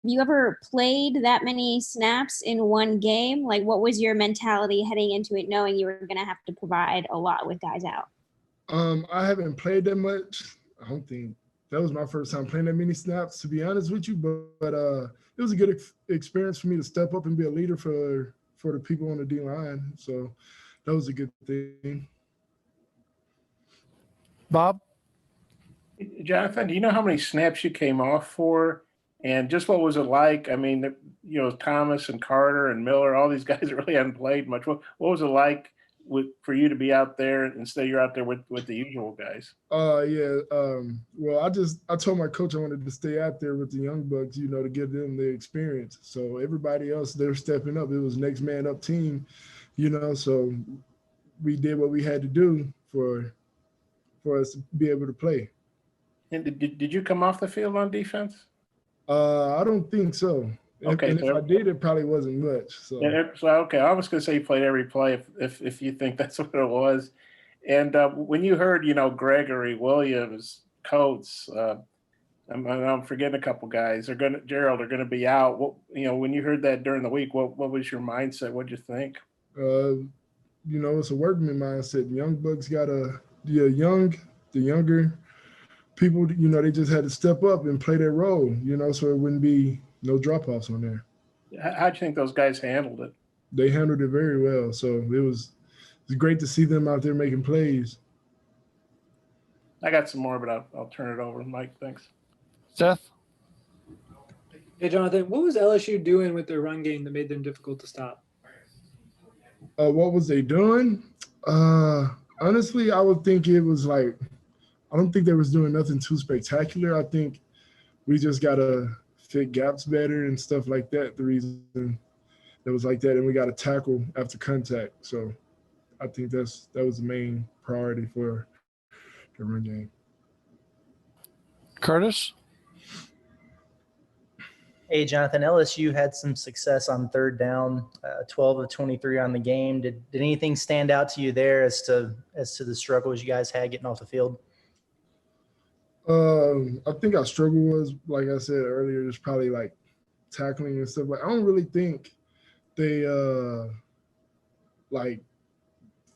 you ever played that many snaps in one game? Like, what was your mentality heading into it, knowing you were going to have to provide a lot with guys out? I haven't played that much. I don't think that was my first time playing that many snaps, to be honest with you. But it was a good experience for me to step up and be a leader for the people on the D line. So that was a good thing. Bob? Jonathan, do you know how many snaps you came off for? And just what was it like? I mean, Thomas and Carter and Miller, all these guys that really hadn't played much. What was it like for you to be out there instead you're out there with the usual guys? Yeah. Well, I told my coach I wanted to stay out there with the young bucks, to give them the experience. So everybody else, they're stepping up. It was next man up team, So we did what we had to do for us to be able to play. And did you come off the field on defense? I don't think so. Okay, and if I did, it probably wasn't much. So, okay, I was going to say you played every play if you think that's what it was. And when you heard, Gregory, Williams, Coates, I'm forgetting a couple guys. Gerald are going to be out. When you heard that during the week, what was your mindset? What'd you think? It's a workman mindset. The young bucks the younger people, they just had to step up and play their role, so it wouldn't be no drop-offs on there. How'd you think those guys handled it? They handled it very well. So it was great to see them out there making plays. I got some more, but I'll turn it over. Mike, thanks. Seth? Hey, Jonathan, what was LSU doing with their run game that made them difficult to stop? What was they doing? Honestly, I would think it was like, I don't think they was doing nothing too spectacular. I think we just got to fit gaps better and stuff like that. The reason it was like that, and we got to tackle after contact. So I think that was the main priority for the run game. Curtis? Hey, Jonathan, LSU had some success on third down, 12 of 23 on the game. Did anything stand out to you there as to the struggles you guys had getting off the field? I think our struggle was, like I said earlier, just probably like tackling and stuff. Like I don't really think they like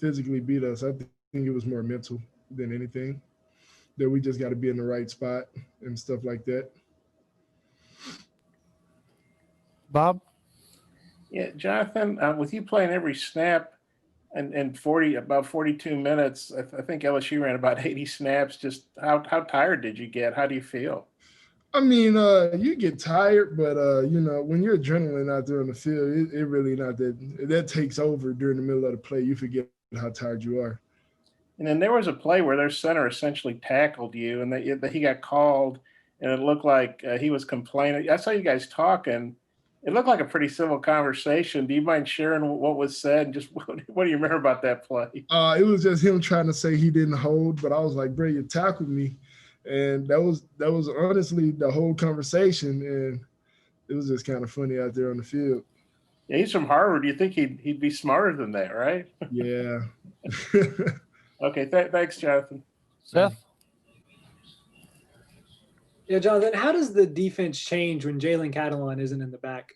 physically beat us. I think it was more mental than anything. That we just got to be in the right spot and stuff like that. Bob? Yeah, Jonathan, with you playing every snap and about 42 minutes, I think LSU ran about 80 snaps. Just how tired did you get? How do you feel? I mean, you get tired, but when you're adrenaline out there on the field, it really not that takes over during the middle of the play. You forget how tired you are. And then there was a play where their center essentially tackled you, and that he got called, and it looked like he was complaining. I saw you guys talking. It looked like a pretty civil conversation. Do you mind sharing what was said? And just what do you remember about that play? It was just him trying to say he didn't hold, but I was like, bro, you tackled me. And that was honestly the whole conversation, and it was just kind of funny out there on the field. Yeah, he's from Harvard. You think he'd be smarter than that, right? Yeah. Okay, thanks, Jonathan. Seth? Yeah, Jonathan, how does the defense change when Jalen Catalon isn't in the back?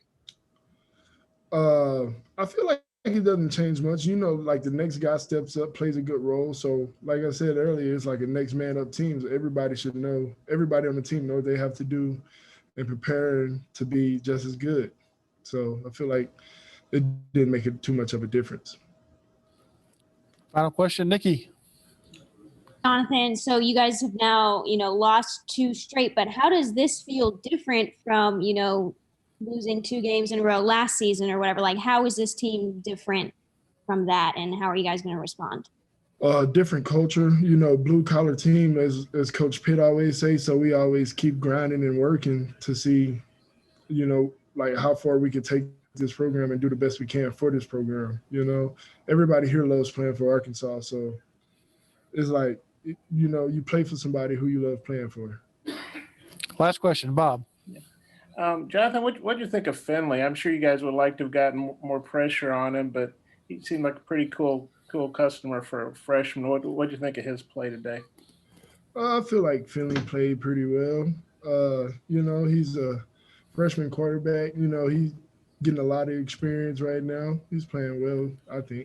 I feel like it doesn't change much. Like the next guy steps up, plays a good role. So, like I said earlier, it's like a next man up team. So everybody should know. Everybody on the team know what they have to do and prepare to be just as good. So I feel like it didn't make it too much of a difference. Final question, Nikki. Jonathan, so you guys have now, lost 2 straight, but how does this feel different from, losing 2 games in a row last season or whatever? Like, how is this team different from that, and how are you guys going to respond? Different culture, blue collar team, as Coach Pitt always say. So we always keep grinding and working to see, like how far we can take this program and do the best we can for this program. Everybody here loves playing for Arkansas, so it's like, you play for somebody who you love playing for. Last question, Bob. Jonathan, what do you think of Finley? I'm sure you guys would like to have gotten more pressure on him, but he seemed like a pretty cool customer for a freshman. What do you think of his play today? I feel like Finley played pretty well. He's a freshman quarterback. You know, he's getting a lot of experience right now. He's playing well, I think.